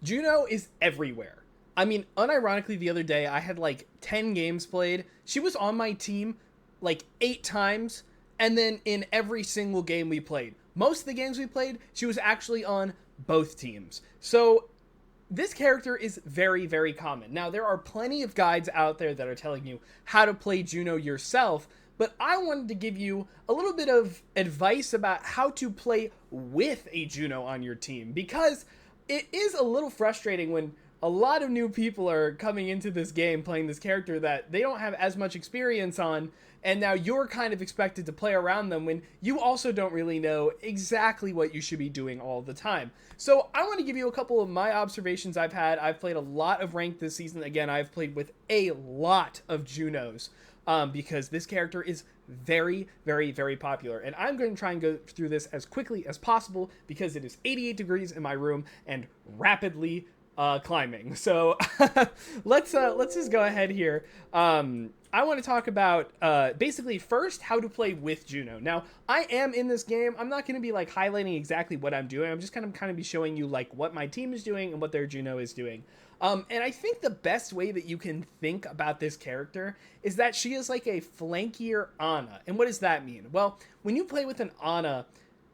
Juno is everywhere. I mean, unironically, the other day I had like 10 games played. She was on my team like 8 times, and then in every single game we played, most of the games we played, she was actually on both teams. So this character is very, very common. Now, there are plenty of guides out there that are telling you how to play Juno yourself, but I wanted to give you a little bit of advice about how to play with a Juno on your team, because it is a little frustrating when a lot of new people are coming into this game playing this character that they don't have as much experience on, and now you're kind of expected to play around them when you also don't really know exactly what you should be doing all the time. So I want to give you a couple of my observations I've had. I've played a lot of ranked this season. Again, I've played with a lot of Junos, because this character is very, very, very popular. And I'm going to try and go through this as quickly as possible because it is 88 degrees in my room and rapidly climbing. So let's just go ahead here. I want to talk about basically first how to play with Juno. Now, I am in this game. I'm not going to be like highlighting exactly what I'm doing. I'm just kind of be showing you like what my team is doing and what their Juno is doing. And I think the best way that you can think about this character is that she is like a flankier Ana. And what does that mean? Well, when you play with an Ana,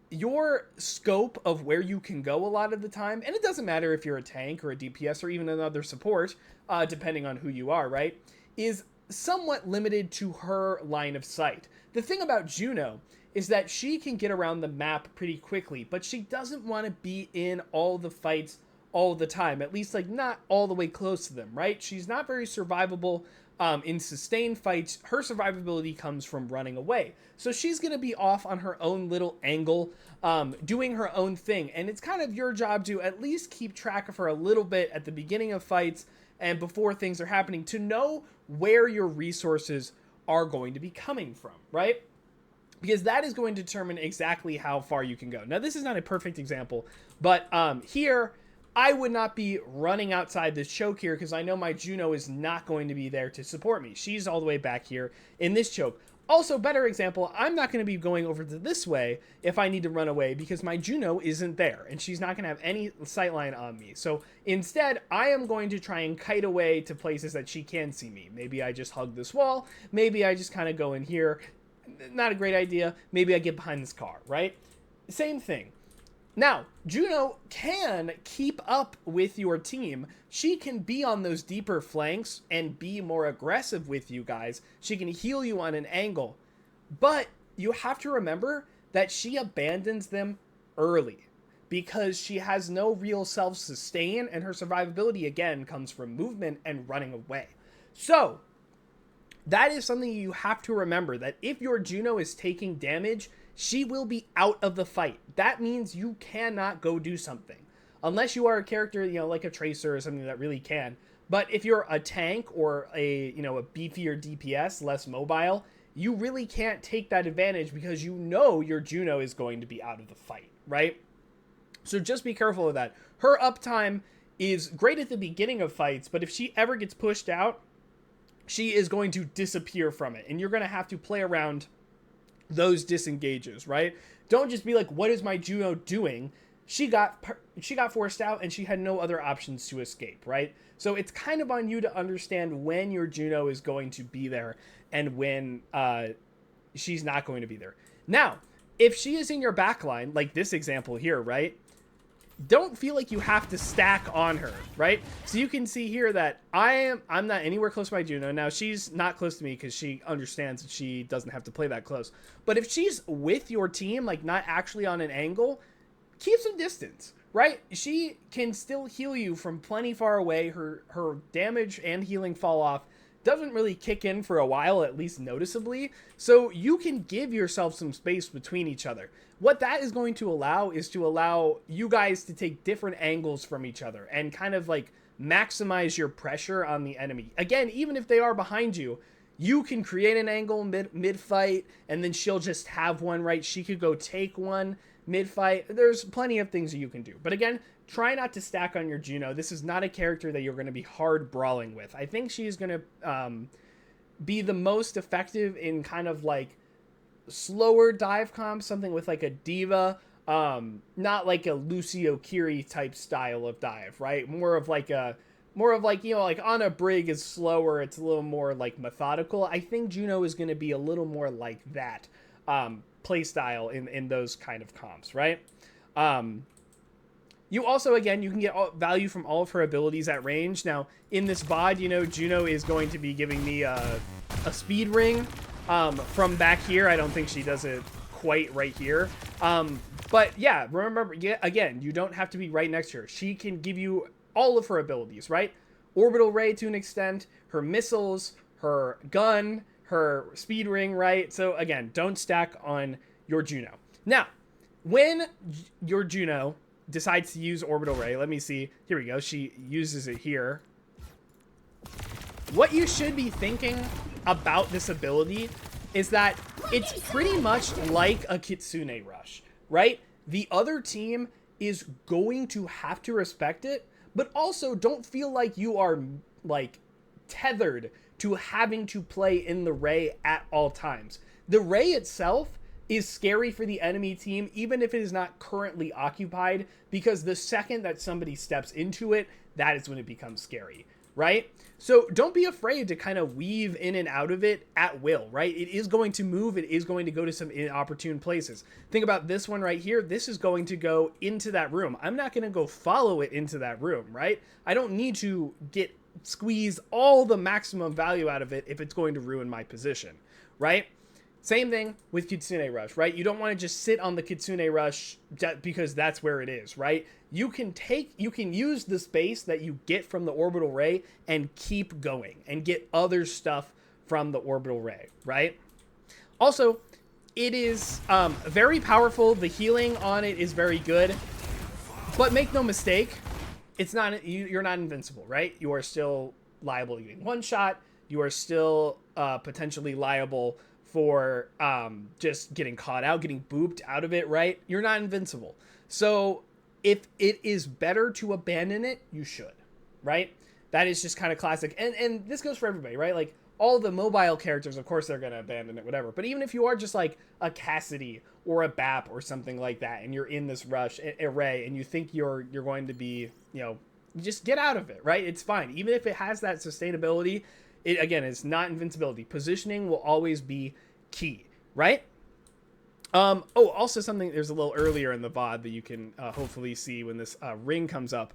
your scope of where you can go a lot of the time, and it doesn't matter if you're a tank or a DPS or even another support, depending on who you are, right, is somewhat limited to her line of sight. The thing about Juno is that she can get around the map pretty quickly, but she doesn't want to be in all the fights all the time, at least like not all the way close to them, right? She's not very survivable in sustained fights. Her survivability comes from running away. So she's going to be off on her own little angle, doing her own thing. And it's kind of your job to at least keep track of her a little bit at the beginning of fights and before things are happening to know where your resources are going to be coming from, right? Because that is going to determine exactly how far you can go. Now, this is not a perfect example, but here, I would not be running outside this choke here because I know my Juno is not going to be there to support me. She's all the way back here in this choke. Also, better example, I'm not going to be going over to this way if I need to run away because my Juno isn't there and she's not going to have any sightline on me. So instead, I am going to try and kite away to places that she can see me. Maybe I just hug this wall. Maybe I just kind of go in here. Not a great idea. Maybe I get behind this car, right? Same thing. Now, Juno can keep up with your team. She can be on those deeper flanks and be more aggressive with you guys. She can heal you on an angle. But you have to remember that she abandons them early because she has no real self-sustain, and her survivability, again, comes from movement and running away. So, that is something you have to remember, that if your Juno is taking damage, she will be out of the fight. That means you cannot go do something. Unless you are a character, like a Tracer or something that really can. But if you're a tank or a beefier DPS, less mobile, you really can't take that advantage because you know your Juno is going to be out of the fight, right? So just be careful of that. Her uptime is great at the beginning of fights, but if she ever gets pushed out, she is going to disappear from it. And you're going to have to play around those disengages, right? Don't just be like, what is my Juno doing? She got forced out and she had no other options to escape, right? So it's kind of on you to understand when your Juno is going to be there and when she's not going to be there. Now, if she is in your backline, like this example here, right? Don't feel like you have to stack on her, right? So you can see here that I'm not anywhere close to my Juno. Now, she's not close to me because she understands that she doesn't have to play that close. But if she's with your team, like not actually on an angle, keep some distance, right? She can still heal you from plenty far away. Her damage and healing fall off doesn't really kick in for a while, at least noticeably. So you can give yourself some space between each other. What that is going to allow is to allow you guys to take different angles from each other and kind of like maximize your pressure on the enemy. Again, even if they are behind you, you can create an angle mid-fight and then she'll just have one, right? She could go take one mid-fight. There's plenty of things that you can do. But again, try not to stack on your Juno. This is not a character that you're going to be hard brawling with. I think she's going to be the most effective in kind of like slower dive comps, something with like a diva Not like a Lucio Kiri type style of dive, right? More of like, like Ana Brig is slower. It's a little more like methodical. I think Juno is going to be a little more like that play style in those kind of comps, right? You also, again, you can get value from all of her abilities at range. Now, in this VOD, Juno is going to be giving me a speed ring from back here. I don't think she does it quite right here. But yeah, remember, again, you don't have to be right next to her. She can give you all of her abilities, right? Orbital Ray to an extent, her missiles, her gun, her speed ring, right? So again, don't stack on your Juno. Now, when your Juno decides to use Orbital Ray, let me see. Here we go. She uses it here. What you should be thinking about this ability is that it's pretty much like a Kitsune Rush, right? The other team is going to have to respect it, but also don't feel like you are like tethered to having to play in the Ray at all times. The Ray itself is scary for the enemy team, even if it is not currently occupied, because the second that somebody steps into it, that is when it becomes scary, right? So don't be afraid to kind of weave in and out of it at will, right? It is going to move. It is going to go to some inopportune places. Think about this one right here. This is going to go into that room. I'm not going to go follow it into that room, right? I don't need to squeeze all the maximum value out of it if it's going to ruin my position, right? Same thing with Kitsune Rush, right? You don't want to just sit on the Kitsune Rush because that's where it is, right? You can use the space that you get from the Orbital Ray and keep going and get other stuff from the Orbital Ray, right? Also, it is very powerful. The healing on it is very good, but make no mistake, you're not invincible, right? You are still liable to getting one shot. You are still potentially liable for just getting caught out, getting booped out of it, right? You're not invincible. So if it is better to abandon it, you should, right? That is just kind of classic. And this goes for everybody, right? Like all the mobile characters, of course, they're going to abandon it, whatever. But even if you are just like a Cassidy or a Bap or something like that, and you're in this rush array and you think you're going to be, just get out of it, right? It's fine. Even if it has that sustainability, it's not invincibility. Positioning will always be key, right? Also something, there's a little earlier in the VOD that you can hopefully see when this ring comes up.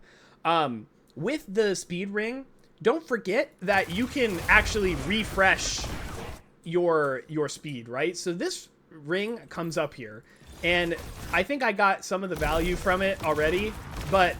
With the speed ring, don't forget that you can actually refresh your speed, right? So this ring comes up here, and I think I got some of the value from it already, but,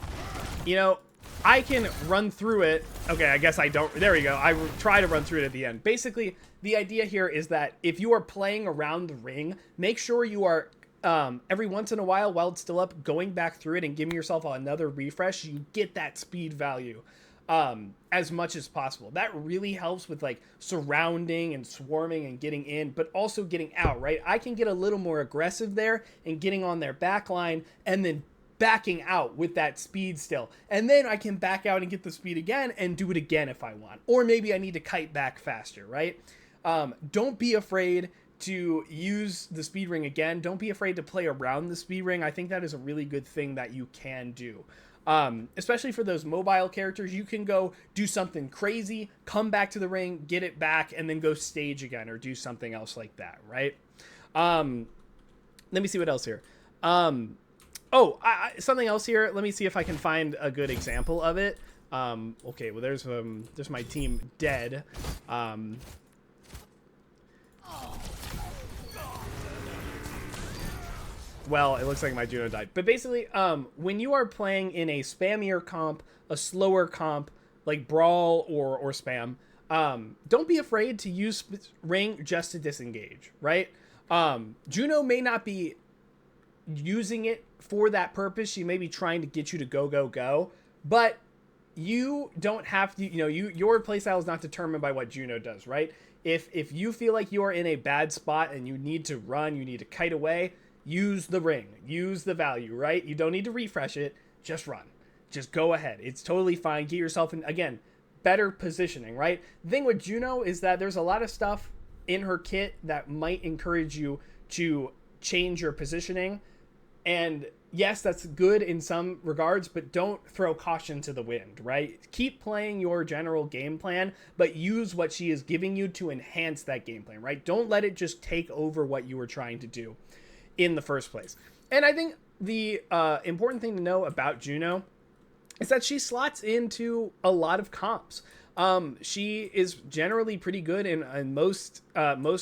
I can run through it. Okay, I guess I don't. There we go. I try to run through it at the end. Basically, the idea here is that if you are playing around the ring, make sure you are, every once in a while it's still up, going back through it and giving yourself another refresh. You get that speed value as much as possible. That really helps with like surrounding and swarming and getting in, but also getting out, right? I can get a little more aggressive there and getting on their back line and then backing out with that speed still. And then I can back out and get the speed again and do it again if I want. Or maybe I need to kite back faster, right? Don't be afraid to use the speed ring again. Don't be afraid to play around the speed ring. I think that is a really good thing that you can do. Especially for those mobile characters, you can go do something crazy, come back to the ring, get it back, and then go stage again or do something else like that, right? Let me see what else here. Something else here. Let me see if I can find a good example of it. Okay, well, there's my team dead. Well, it looks like my Juno died. But basically, when you are playing in a spammier comp, a slower comp, like Brawl or Spam, don't be afraid to use Ring just to disengage, right? Juno may not be using it for that purpose. She may be trying to get you to go, but you don't have to, your playstyle is not determined by what Juno does, right? If you feel like you are in a bad spot and you need to run, you need to kite away, use the ring, use the value, right? You don't need to refresh it, just run. Just go ahead. It's totally fine. Get yourself in, again, better positioning, right? The thing with Juno is that there's a lot of stuff in her kit that might encourage you to change your positioning. And yes, that's good in some regards, but don't throw caution to the wind, right? Keep playing your general game plan, but use what she is giving you to enhance that game plan, right? Don't let it just take over what you were trying to do in the first place. And I think the important thing to know about Juno is that she slots into a lot of comps. She is generally pretty good in most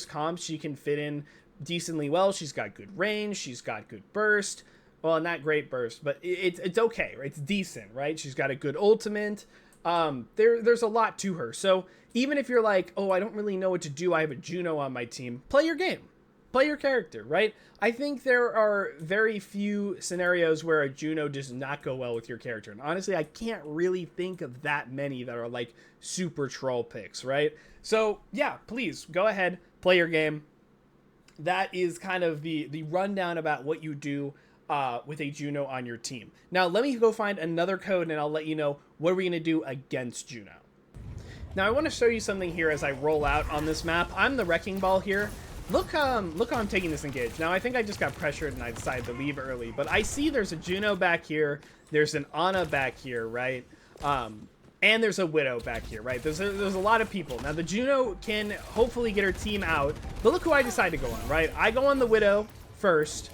comps. She can fit in decently well. She's got good range. She's got good burst. Well, not great burst, but it's okay, right? It's decent, right? She's got a good ultimate. There's a lot to her. So even if you're like, oh, I don't really know what to do, I have a Juno on my team, play your game. Play your character, right? I think there are very few scenarios where a Juno does not go well with your character. And honestly, I can't really think of that many that are like super troll picks, right? So yeah, please go ahead, play your game. That is kind of the rundown about what you do with a Juno on your team. Now, let me go find another code and I'll let you know what we're going to do against Juno. Now, I want to show you something here as I roll out on this map. I'm the Wrecking Ball here. Look how I'm taking this engage. Now, I think I just got pressured and I decided to leave early, but I see there's a Juno back here. There's an Ana back here, right? And there's a Widow back here, right? There's a lot of people. Now, the Juno can hopefully get her team out, but look who I decide to go on, right? I go on the Widow first,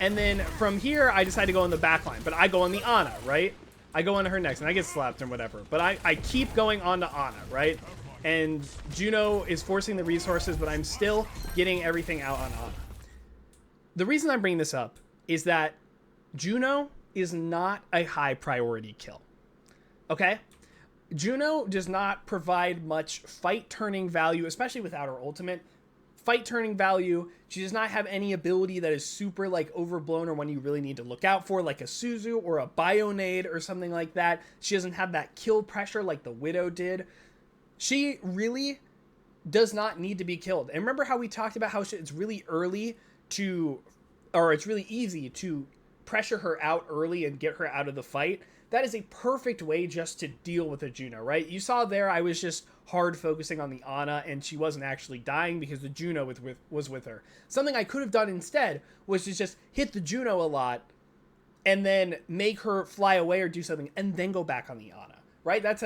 and then from here, I decide to go on the back line, but I go on the Ana, right? I go on her next, and I get slapped and whatever, but I keep going on to Ana, right? And Juno is forcing the resources, but I'm still getting everything out on Ana. The reason I'm bringing this up is that Juno is not a high priority kill. Okay? Juno does not provide much fight turning value, especially without her ultimate. Fight turning value. She does not have any ability that is super like overblown or one you really need to look out for, like a Suzu or a Bionade or something like that. She doesn't have that kill pressure like the Widow did. She really does not need to be killed. And remember how we talked about how it's really early to, or it's really easy to pressure her out early and get her out of the fight? That is a perfect way just to deal with a Juno, right? You saw there I was just hard focusing on the Ana and she wasn't actually dying because the Juno was with her. Something I could have done instead was to just hit the Juno a lot and then make her fly away or do something and then go back on the Ana. Right? That's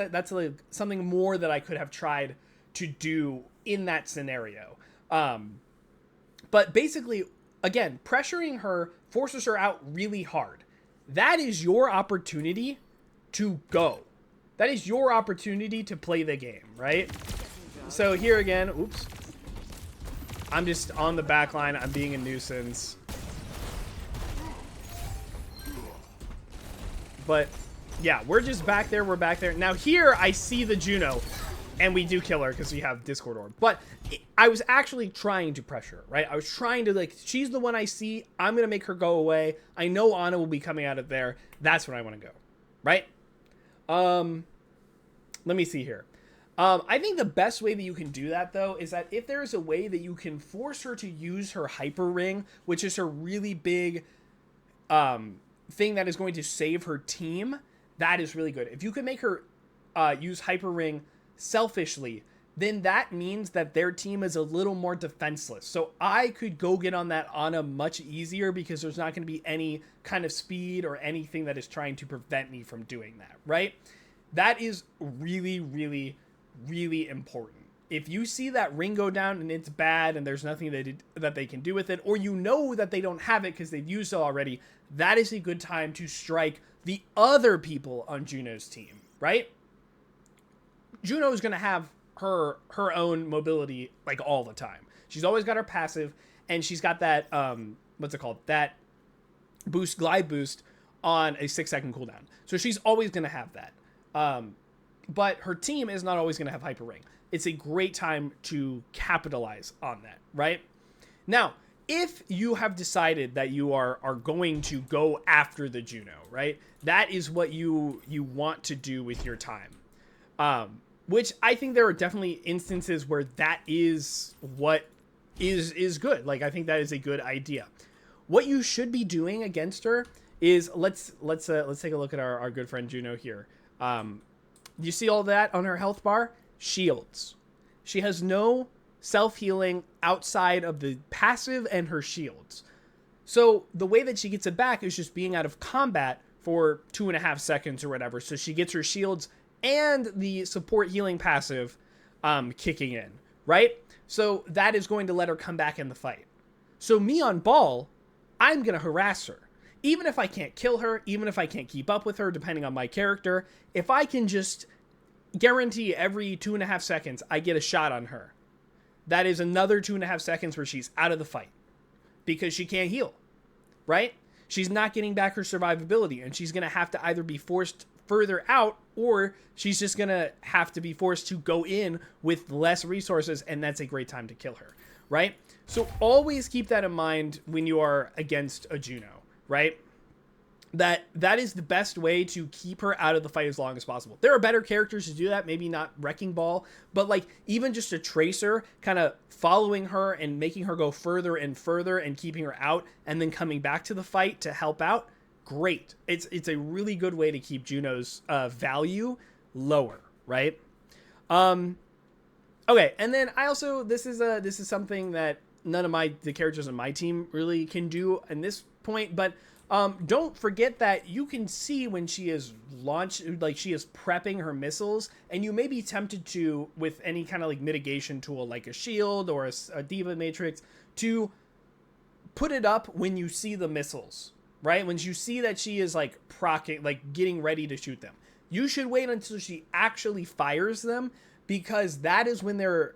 something more that I could have tried to do in that scenario. But basically, again, pressuring her forces her out really hard. That is your opportunity to go. That is your opportunity to play the game, right? So here again, oops. I'm just on the back line. I'm being a nuisance. But yeah, we're just back there. We're back there. Now here I see the Juno and we do kill her because we have Discord Orb. But I was actually trying to pressure her, right? I was trying to like, she's the one I see. I'm going to make her go away. I know Ana will be coming out of there. That's where I want to go, right? Let me see here. I think the best way that you can do that though is that if there is a way that you can force her to use her Hyper Ring, which is her really big thing that is going to save her team, that is really good. If you can make her use Hyper Ring selfishly, then that means that their team is a little more defenseless. So I could go get on that Ana much easier because there's not going to be any kind of speed or anything that is trying to prevent me from doing that, right? That is really, really, really important. If you see that ring go down and it's bad and there's nothing that they can do with it, or you know that they don't have it because they've used it already, that is a good time to strike the other people on Juno's team, right? Juno is going to have her own mobility like all the time. She's always got her passive, and she's got that what's it called? That glide boost on a 6-second cooldown. So she's always going to have that. But her team is not always going to have Hyper Ring. It's a great time to capitalize on that, right? Now, if you have decided that you are going to go after the Juno, right? That is what you want to do with your time. Which I think there are definitely instances where that is what is good. Like, I think that is a good idea. What you should be doing against her is let's take a look at our good friend Juno here. You see all that on her health bar? Shields. She has no self-healing outside of the passive and her shields. So the way that she gets it back is just being out of combat for 2.5 seconds or whatever. So she gets her shields and the support healing passive kicking in, right? So that is going to let her come back in the fight. So me on ball, I'm going to harass her. Even if I can't kill her, even if I can't keep up with her, depending on my character, if I can just guarantee every 2.5 seconds I get a shot on her, that is another 2.5 seconds where she's out of the fight because she can't heal, right? She's not getting back her survivability, and she's going to have to either be forced further out, or she's just going to have to be forced to go in with less resources, and that's a great time to kill her, right? So always keep that in mind when you are against a Juno, right? That is the best way to keep her out of the fight as long as possible. There are better characters to do that, maybe not Wrecking Ball, but like even just a Tracer kind of following her and making her go further and further and keeping her out and then coming back to the fight to help out. Great. It's a really good way to keep Juno's value lower, right? Okay, and then I also this is something that none of the characters on my team really can do in this point, but don't forget that you can see when she is she is prepping her missiles, and you may be tempted to, with any kind of like mitigation tool, like a shield or a Diva Matrix, to put it up when you see the missiles, right? When you see that she is like procking, like getting ready to shoot them. You should wait until she actually fires them, because that is when they're,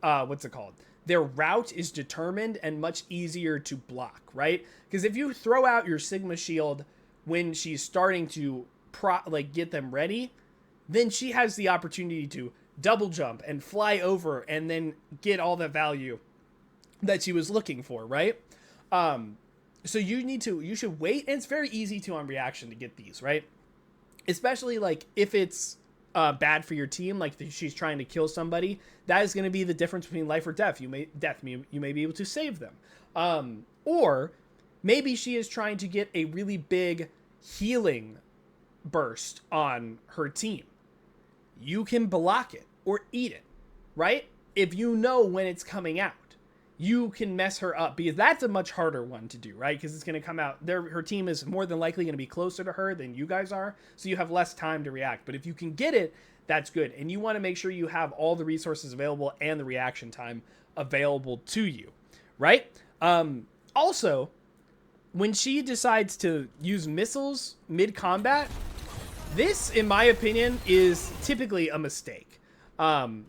what's it called? Their route is determined and much easier to block, right? Because if you throw out your Sigma shield when she's starting to get them ready, then she has the opportunity to double jump and fly over and then get all the value that she was looking for, right? So you should wait, and it's very easy to on reaction to get these, right? Especially like if it's bad for your team, like she's trying to kill somebody, that is going to be the difference between life or death. You may be able to save them, or maybe she is trying to get a really big healing burst on her team. You can block it or eat it, right? If you know when it's coming out, you can mess her up, because that's a much harder one to do, right? Because it's going to come out there. Her team is more than likely going to be closer to her than you guys are, so you have less time to react. But if you can get it, that's good. And you want to make sure you have all the resources available and the reaction time available to you, right? Also, when she decides to use missiles mid-combat, this, in my opinion, is typically a mistake. The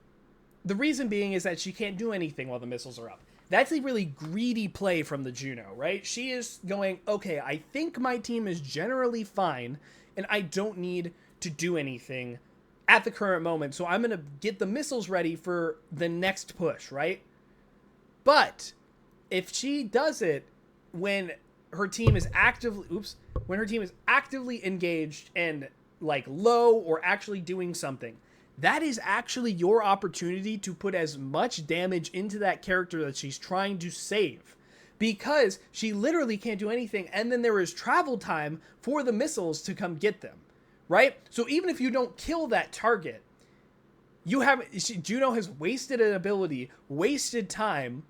reason being is that she can't do anything while the missiles are up. That's a really greedy play from the Juno, right? She is going, okay, I think my team is generally fine, and I don't need to do anything at the current moment, so I'm going to get the missiles ready for the next push, right? But if she does it when her team is actively engaged and like low or actually doing something, that is actually your opportunity to put as much damage into that character that she's trying to save, because she literally can't do anything, and then there is travel time for the missiles to come get them, right? So even if you don't kill that target, Juno has wasted an ability, wasted time,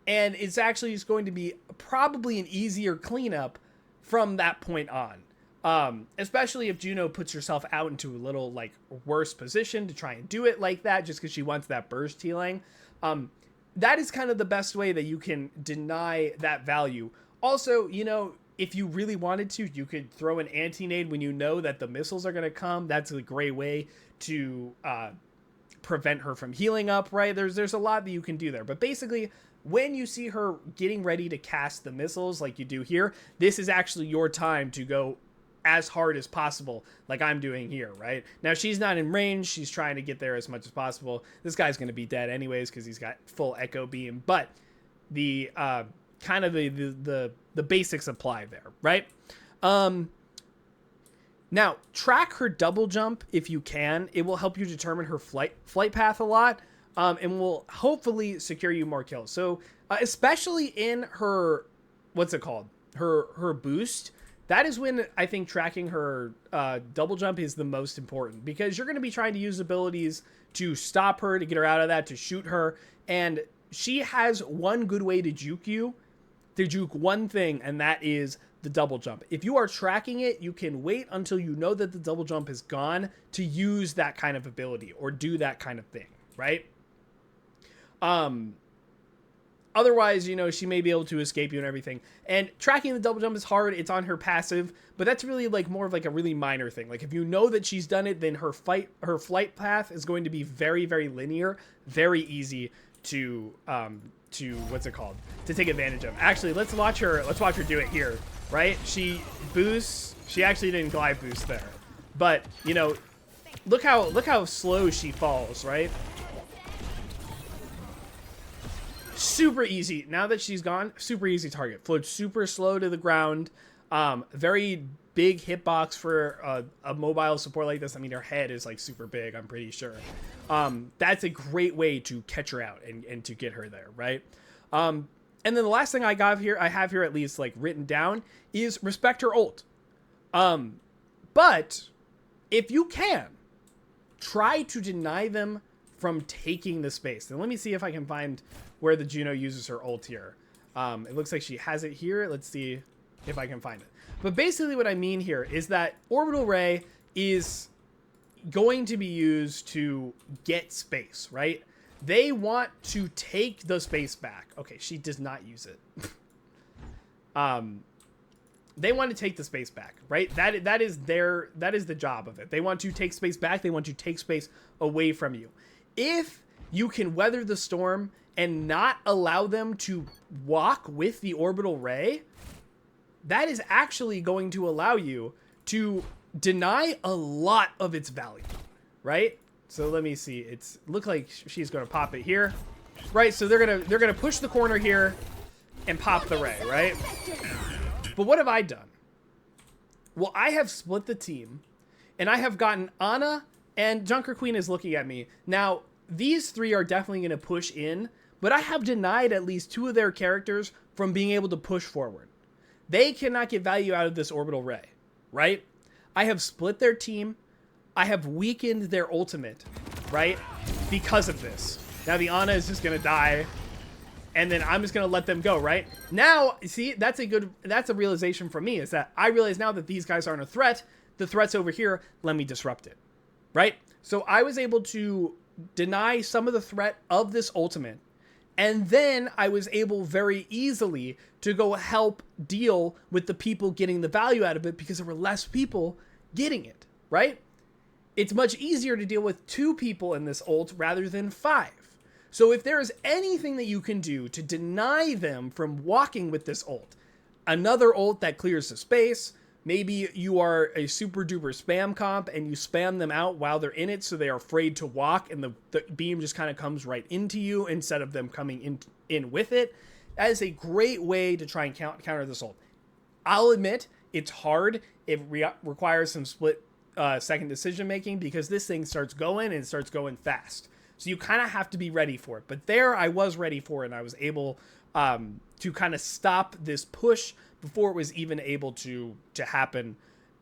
and it's actually just going to be probably an easier cleanup from that point on. Especially if Juno puts herself out into a little like worse position to try and do it like that, just because she wants that burst healing. That is kind of the best way that you can deny that value. Also, if you really wanted to, you could throw an anti-nade when you know that the missiles are going to come. That's a great way to prevent her from healing up, right? There's a lot that you can do there. But basically, when you see her getting ready to cast the missiles like you do here, this is actually your time to go as hard as possible, like I'm doing here, right? Now, she's not in range. She's trying to get there as much as possible. This guy's going to be dead anyways because he's got full echo beam, but the kind of the basics apply there, right? Now, track her double jump if you can. It will help you determine her flight path a lot, and will hopefully secure you more kills. So, especially in her, what's it called? Her boost. That is when I think tracking her double jump is the most important, because you're going to be trying to use abilities to stop her, to get her out of that, to shoot her. And she has one good way to juke you to juke one thing, and that is the double jump. If you are tracking it, you can wait until you know that the double jump is gone to use that kind of ability or do that kind of thing, right? Otherwise, she may be able to escape you and everything. And tracking the double jump is hard. It's on her passive, but that's really like more of like a really minor thing. Like if you know that she's done it, then her flight path is going to be very, very linear, very easy to what's it called? To take advantage of. Actually, let's watch her do it here, right? She boosts. She actually didn't glide boost there. But, look how slow she falls, right? Super easy. Now that she's gone, super easy target. Floats super slow to the ground. Very big hitbox for a mobile support like this. I mean, her head is like super big, I'm pretty sure. That's a great way to catch her out and to get her there, right? And then the last thing I have here at least like written down is respect her ult. But if you can, try to deny them from taking the space. And let me see if I can find where the Juno uses her ult here. It looks like she has it here. Let's see if I can find it. But basically what I mean here is that Orbital Ray is going to be used to get space, right? They want to take the space back. Okay, she does not use it. They want to take the space back, right? That is the job of it. They want to take space back. They want to take space away from you. If you can weather the storm and not allow them to walk with the orbital ray, that is actually going to allow you to deny a lot of its value, right? So let me see. It's look like she's going to pop it here, right? So they're gonna push the corner here and pop the ray, right? But what have I done? Well, I have split the team, and I have gotten Ana, and Junker Queen is looking at me. Now, these three are definitely going to push in, but I have denied at least two of their characters from being able to push forward. They cannot get value out of this orbital ray, right? I have split their team. I have weakened their ultimate, right? Because of this. Now the Ana is just going to die, and then I'm just going to let them go, right? Now, see, that's a realization for me, is that I realize now that these guys aren't a threat. The threat's over here. Let me disrupt it, right? So I was able to deny some of the threat of this ultimate, and then I was able very easily to go help deal with the people getting the value out of it because there were less people getting it, right? It's much easier to deal with 2 people in this ult rather than 5. So if there is anything that you can do to deny them from walking with this ult, another ult that clears the space, maybe you are a super duper spam comp and you spam them out while they're in it so they are afraid to walk and the beam just kind of comes right into you instead of them coming in with it. That is a great way to try and counter this ult. I'll admit, it's hard. It requires some split second decision making because this thing starts going and it starts going fast. So you kind of have to be ready for it. But there I was ready for it, and I was able to kind of stop this push before it was even able to happen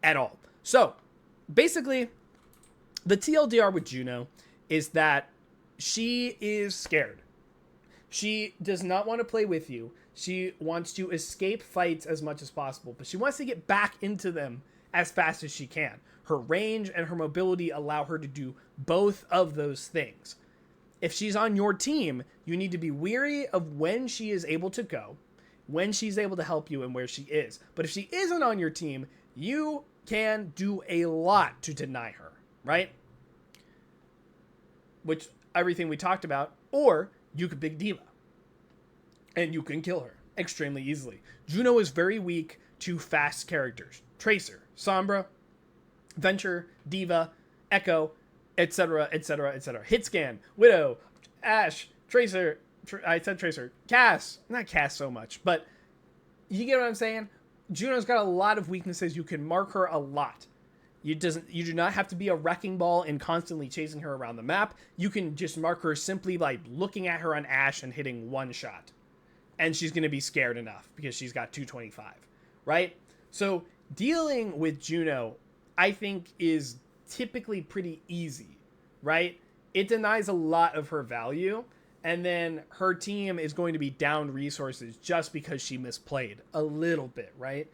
at all. So basically, the TLDR with Juno is that she is scared. She does not want to play with you. She wants to escape fights as much as possible, but she wants to get back into them as fast as she can. Her range and her mobility allow her to do both of those things. If she's on your team, you need to be wary of when she is able to go, when she's able to help you, and where she is. But if she isn't on your team, you can do a lot to deny her, right? Which, everything we talked about, or you could big diva, and you can kill her extremely easily. Juno is very weak to fast characters. Tracer, Sombra, Venture, Diva, Echo, etc., etc., etc. Hitscan, Widow, Ashe, Tracer, I said Tracer, Cass, not Cass so much, but you get what I'm saying? Juno's got a lot of weaknesses. You can mark her a lot. You do not have to be a wrecking ball and constantly chasing her around the map. You can just mark her simply by looking at her on Ashe and hitting one shot. And she's going to be scared enough because she's got 225, right? So dealing with Juno, I think, is typically pretty easy, right? It denies a lot of her value, and then her team is going to be down resources just because she misplayed a little bit, right?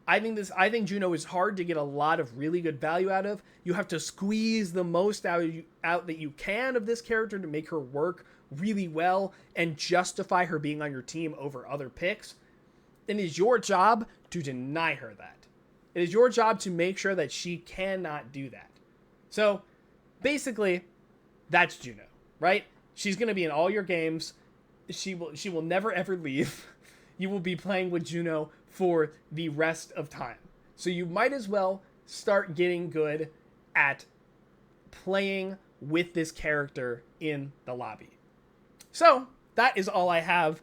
I think Juno is hard to get a lot of really good value out of. You have to squeeze the most out that you can of this character to make her work really well and justify her being on your team over other picks. It is your job to deny her that. It is your job to make sure that she cannot do that. So basically, that's Juno, right? She's going to be in all your games. She will never ever leave. You will be playing with Juno for the rest of time. So you might as well start getting good at playing with this character in the lobby. So that is all I have.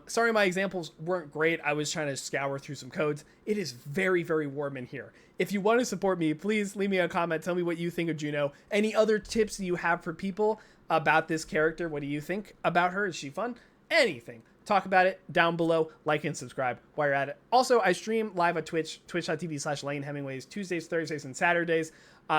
Sorry my examples weren't great. I was trying to scour through some codes. It is very, very warm in here. If you want to support me, please leave me a comment. Tell me what you think of Juno. Any other tips that you have for people about this character? What do you think about her? Is she fun? Anything. Talk about it down below. Like and subscribe while you're at it. Also, I stream live at Twitch, twitch.tv/Lane Hemingways, Tuesdays, Thursdays, and Saturdays.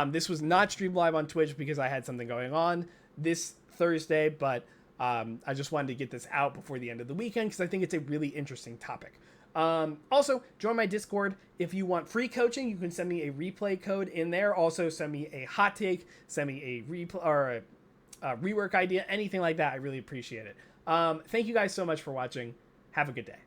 This was not streamed live on Twitch because I had something going on this Thursday, but I just wanted to get this out before the end of the weekend because I think it's a really interesting topic. Also, join my Discord. If you want free coaching, you can send me a replay code in there. Also, send me a hot take, send me a replay or a rework idea, anything like that. I really appreciate it. Thank you guys so much for watching. Have a good day.